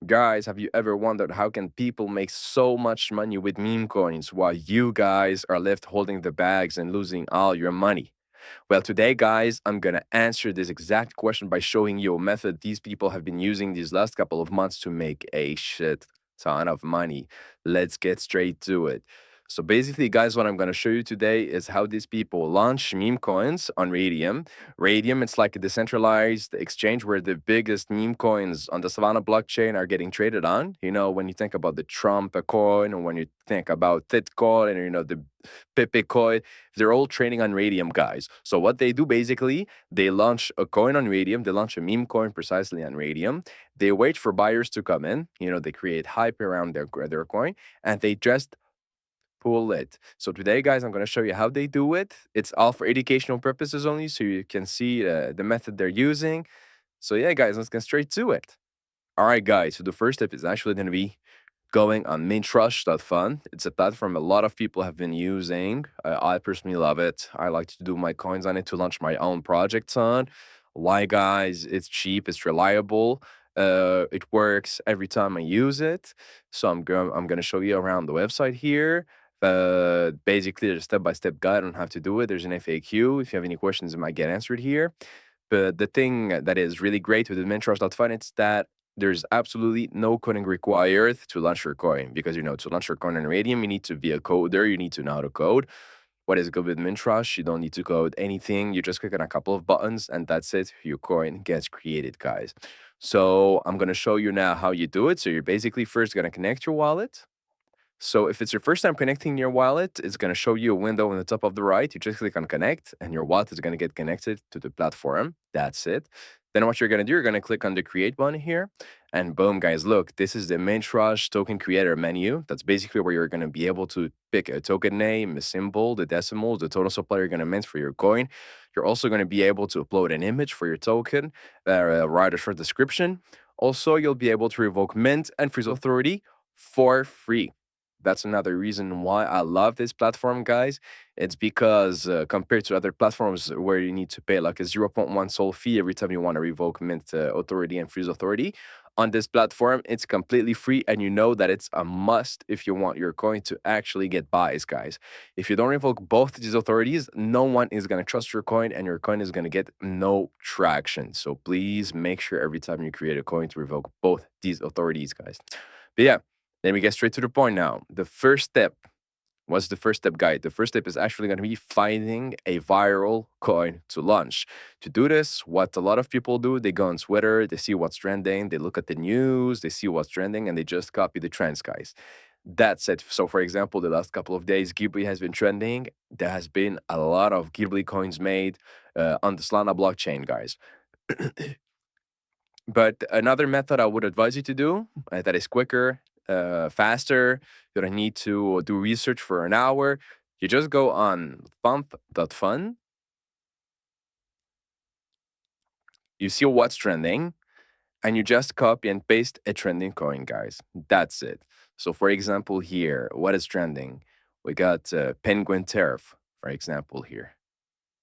Guys, have you ever wondered how can people make so much money with meme coins while you guys are left holding the bags and losing all your money? Well, today, guys, I'm going to answer this exact question by showing you a method these people have been using these last couple of months to make a shit ton of money. Let's get straight to it. So basically, guys, what I'm going to show you today is how these people launch meme coins on Radium. Radium, it's like a decentralized exchange where the biggest meme coins on the Solana blockchain are getting traded on. You know, when you think about the Trump coin, or when you think about Titcoin, and the Pepe coin, they're all trading on Radium, guys. So what they do basically, they launch a coin on Radium. They launch a meme coin precisely on Radium. They wait for buyers to come in. They create hype around their coin, and they just pull it. So today, guys, I'm going to show you how they do it. It's all for educational purposes only, so you can see the method they're using. So yeah, guys, let's get straight to it. All right, guys, so the first step is actually going to be going on Memecoins.Fun. It's a platform a lot of people have been using. I personally love it. I like to do my coins on it to launch my own projects on. Why, guys? It's cheap, it's reliable. It works every time I use it. So I'm going to show you around the website here. Basically, there's a step-by-step guide on how to do it. There's an FAQ. If you have any questions, it might get answered here. But the thing that is really great with Memecoins.Fun is that there's absolutely no coding required to launch your coin, because to launch your coin on Radium, you need to be a coder. You need to know how to code. What is good with Mintrust? You don't need to code anything. You just click on a couple of buttons and that's it. Your coin gets created, guys. So I'm going to show you now how you do it. So you're basically first going to connect your wallet. So if it's your first time connecting your wallet, it's going to show you a window on the top of the right. You just click on connect and your wallet is going to get connected to the platform. That's it. Then what you're going to do, you're going to click on the create button here. And boom, guys, look, this is the Memecoins token creator menu. That's basically where you're going to be able to pick a token name, a symbol, the decimals, the total supply you're going to mint for your coin. You're also going to be able to upload an image for your token, write a short description. Also, you'll be able to revoke mint and freeze authority for free. That's another reason why I love this platform, guys. It's because compared to other platforms where you need to pay like a 0.1 Sol fee every time you want to revoke mint authority and freeze authority, on this platform, it's completely free, and you know that it's a must if you want your coin to actually get buys, guys. If you don't revoke both these authorities, no one is going to trust your coin, and your coin is going to get no traction. So please make sure every time you create a coin to revoke both these authorities, guys. But yeah, let me get straight to the point now. The first step. What's the first step, guide? The first step is actually going to be finding a viral coin to launch. To do this, what a lot of people do, they go on Twitter, they see what's trending, they look at the news, they see what's trending, and they just copy the trends, guys. That's it. So, for example, the last couple of days, Ghibli has been trending. There has been a lot of Ghibli coins made on the Solana blockchain, guys. But another method I would advise you to do that is quicker, faster. You don't need to do research for an hour. You just go on Pump.Fun. You see what's trending, and you just copy and paste a trending coin, guys. That's it. So, for example, here, what is trending? We got Penguin Tariff, for example, here.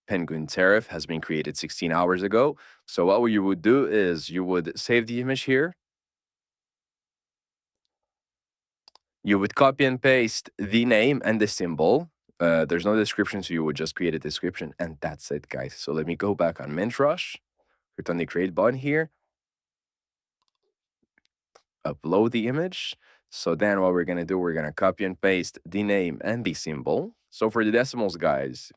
Penguin Tariff has been created 16 hours ago. So what you would do is you would save the image here. You would copy and paste the name and the symbol. There's no description, so you would just create a description, and that's it, guys. So let me go back on Memecoins. Click on the create button here. Upload the image. So then what we're going to do, we're going to copy and paste the name and the symbol. So for the decimals, guys,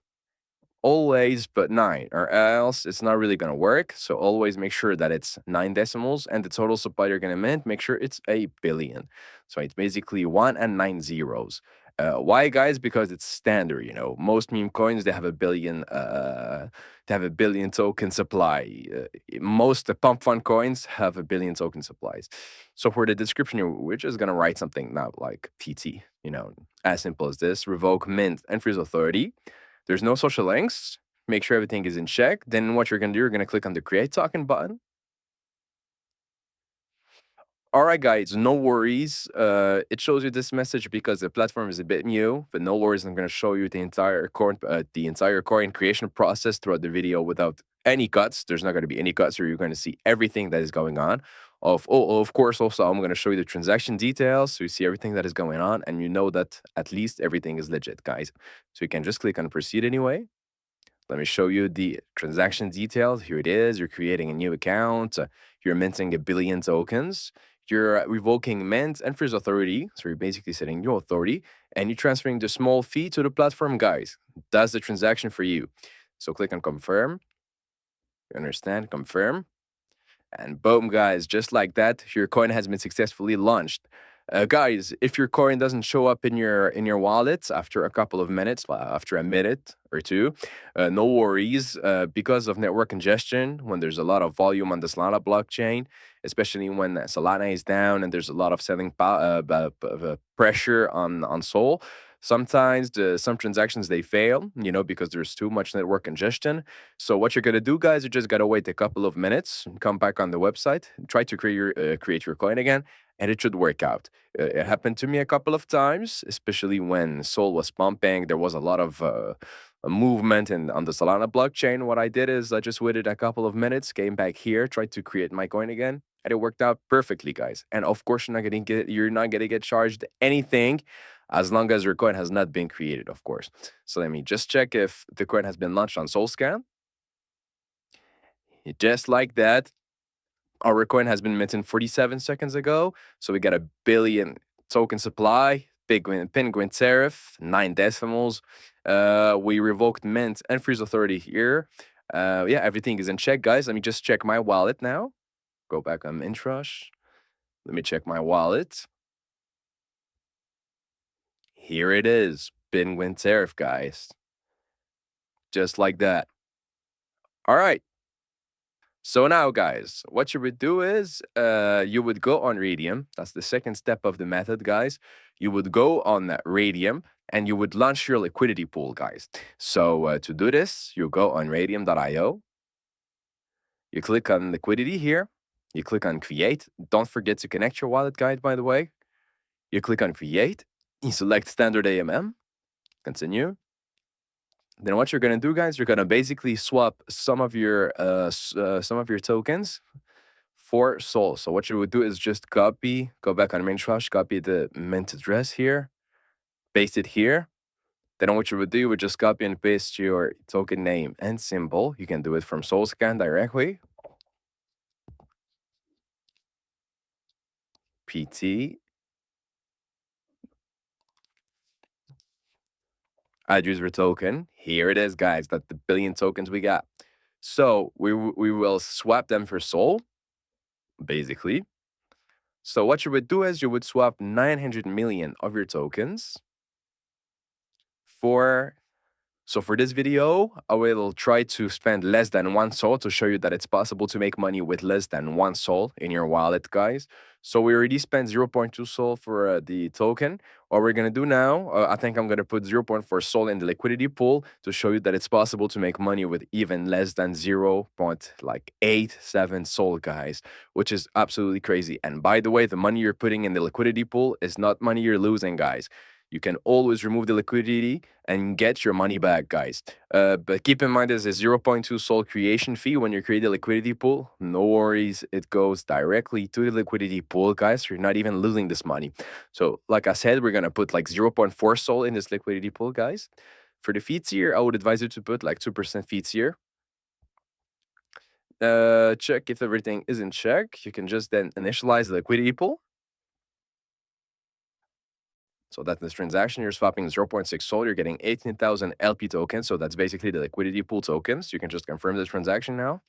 always put 9, or else it's not really going to work. So always make sure that it's 9 decimals, and the total supply you're going to mint, make sure it's a billion. So it's basically 1 and 9 zeros. Why, guys? Because it's standard. Most meme coins, they have a billion. They have a billion token supply. Most Pump.Fun coins have a billion token supplies. So for the description, we're just gonna write something now like TT. As simple as this: revoke mint and freeze authority. There's no social links. Make sure everything is in check. Then what you're gonna do, you're gonna click on the create token button. All right, guys, no worries. It shows you this message because the platform is a bit new, but no worries. I'm going to show you the entire coin creation process throughout the video without any cuts. There's not going to be any cuts, so you're going to see everything that is going on. of course, also I'm going to show you the transaction details so you see everything that is going on and you know that at least everything is legit, guys. So you can just click on proceed anyway. Let me show you the transaction details. Here it is. You're creating a new account. You're minting 1 billion tokens. You're revoking mint and freeze authority. So you're basically setting new authority and you're transferring the small fee to the platform, guys. That's the transaction for you. So click on confirm. You understand? Confirm. And boom, guys, just like that, your coin has been successfully launched. Guys, if your coin doesn't show up in your wallet after a couple of minutes, after a minute or two, no worries. Because of network congestion, when there's a lot of volume on the Solana blockchain, especially when Solana is down and there's a lot of selling pressure on Sol, sometimes some transactions they fail, because there's too much network congestion. So what you're gonna do, guys, you just gotta wait a couple of minutes, come back on the website, try to create your coin again, and it should work out. It happened to me a couple of times, especially when Sol was pumping. There was a lot of movement on the Solana blockchain. What I did is I just waited a couple of minutes, came back here, tried to create my coin again, and it worked out perfectly, guys. And of course, you're not gonna get charged anything as long as your coin has not been created, of course. So let me just check if the coin has been launched on SolScan. Just like that, our coin has been minted 47 seconds ago. So we got 1 billion token supply, penguin tariff, 9 decimals. We revoked mint and freeze authority here. Yeah, everything is in check, guys. Let me just check my wallet now. Go back on Mintrush. Let me check my wallet. Here it is, penguin tariff, guys. Just like that. All right. So now, guys, what you would do is you would go on Radium. That's the second step of the method, guys. You would go on that Radium and you would launch your liquidity pool, guys. So to do this, you go on radium.io. You click on liquidity here. You click on create. Don't forget to connect your wallet, guide, by the way. You click on create. You select standard AMM. Continue. Then what you're gonna do, guys, you're gonna basically swap some of your tokens for Sol. So what you would do is just go back on Mintrush, copy the mint address here, paste it here. Then what you would do, you would just copy and paste your token name and symbol. You can do it from SolScan directly. PT. Add user token. Here it is, guys. That's the 1 billion tokens we got. So we will swap them for Sol, basically. So what you would do is you would swap 900 million of your tokens for this video, I will try to spend less than 1 Sol to show you that it's possible to make money with less than 1 Sol in your wallet, guys. So we already spent 0.2 Sol for the token. What we're going to do now, I think I'm going to put 0.4 Sol in the liquidity pool to show you that it's possible to make money with even less than 0.87 Sol, guys, which is absolutely crazy. And by the way, the money you're putting in the liquidity pool is not money you're losing, guys. You can always remove the liquidity and get your money back, guys. But keep in mind there's a 0.2 Sol creation fee when you create a liquidity pool. No worries, it goes directly to the liquidity pool, guys. You're not even losing this money. So like I said, we're gonna put like 0.4 Sol in this liquidity pool, guys. For the fee tier, I would advise you to put like 2% fee tier. Check if everything is in check. You can just then initialize the liquidity pool. So that's this transaction, you're swapping 0.6 Sol, you're getting 18,000 LP tokens. So that's basically the liquidity pool tokens. You can just confirm the transaction now.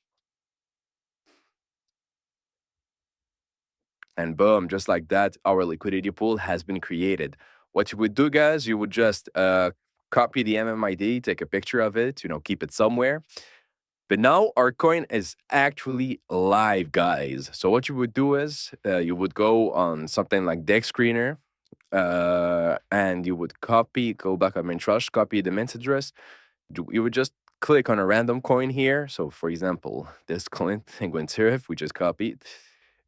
And boom, just like that, our liquidity pool has been created. What you would do, guys, you would just copy the MMID, take a picture of it, keep it somewhere. But now our coin is actually live, guys. So what you would do is you would go on something like Dex Screener, and you would go back on Mintrush, copy the mint address. You would just click on a random coin here. So for example, this coin, Penguin Tariff, we just copied.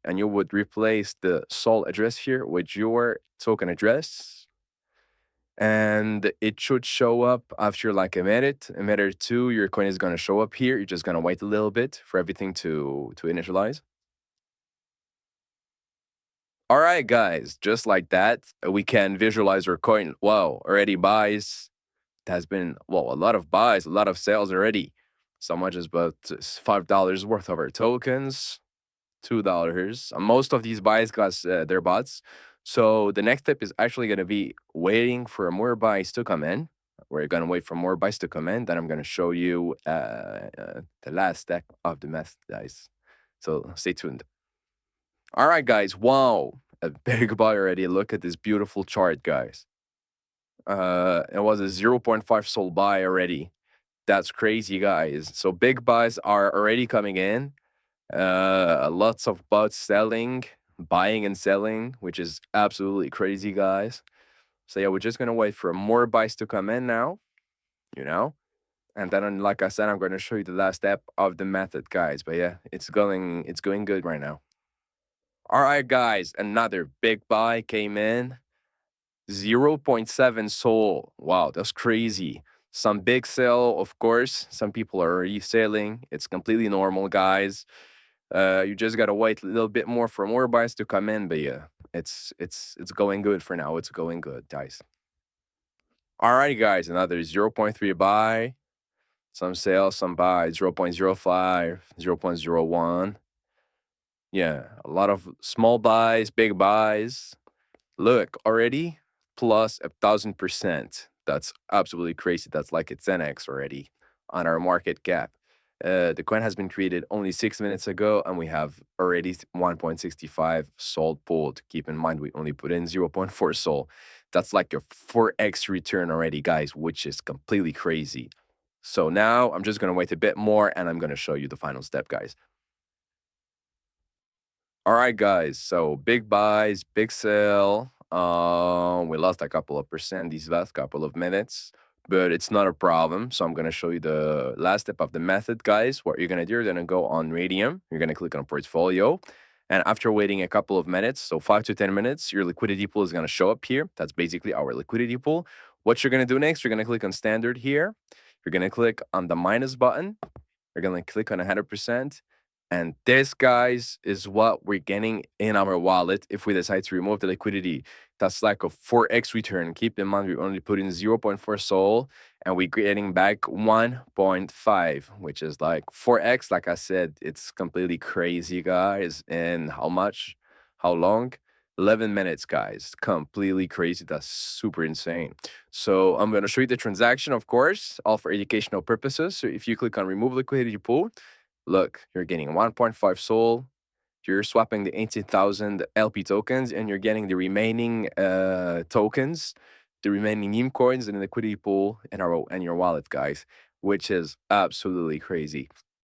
And you would replace the Sol address here with your token address. And it should show up after like a minute or two. Your coin is going to show up here. You're just going to wait a little bit for everything to initialize. All right, guys, just like that, we can visualize our coin. Wow, already buys. It has been, well, a lot of buys, a lot of sales already. So much as about $5 worth of our tokens, $2. Most of these buys got their bots. So the next step is actually going to be waiting for more buys to come in. We're going to wait for more buys to come in. Then I'm going to show you the last step of the method, guys. So stay tuned. All right, guys. Wow, a big buy already. Look at this beautiful chart, guys. It was a 0.5 soul buy already. That's crazy, guys. So big buys are already coming in. Lots of bots selling, buying and selling, which is absolutely crazy, guys. So yeah, we're just gonna wait for more buys to come in now, you know. And then, like I said, I'm going to show you the last step of the method, guys. But yeah, it's going good right now. All right, guys, another big buy came in. 0.7 soul. Wow, that's crazy. Some big sell, of course. Some people are already selling. It's completely normal, guys. You just gotta wait a little bit more for more buys to come in. But yeah, it's going good for now. It's going good, guys. All right, guys, another 0.3 buy. Some sell, some buy. 0.05, 0.01. Yeah, a lot of small buys, big buys. Look, already plus 1,000%. That's absolutely crazy. That's like a 10x already on our market cap. The coin has been created only 6 minutes ago, and we have already 1.65 sold pulled. Keep in mind, we only put in 0.4 sold. That's like a 4x return already, guys, which is completely crazy. So now I'm just going to wait a bit more, and I'm going to show you the final step, guys. All right, guys. So big buys, big sell. We lost a couple of percent these last couple of minutes, but it's not a problem. So I'm gonna show you the last step of the method, guys. What you're gonna do, you're gonna go on Radium. You're gonna click on Portfolio, and after waiting a couple of minutes, so 5 to 10 minutes, your liquidity pool is gonna show up here. That's basically our liquidity pool. What you're gonna do next, you're gonna click on Standard here. You're gonna click on the minus button. You're gonna click on 100%. And this, guys, is what we're getting in our wallet if we decide to remove the liquidity. That's like a 4x return. Keep in mind, we only put in 0.4 soul, and we're getting back 1.5, which is like 4x. Like I said, it's completely crazy, guys. And how much? How long? 11 minutes, guys. Completely crazy. That's super insane. So I'm going to show you the transaction, of course, all for educational purposes. So if you click on remove liquidity pool, look, you're getting 1.5 soul. You're swapping the 18,000 LP tokens, and you're getting the remaining tokens, the remaining meme coins in the liquidity pool in your wallet, guys, which is absolutely crazy.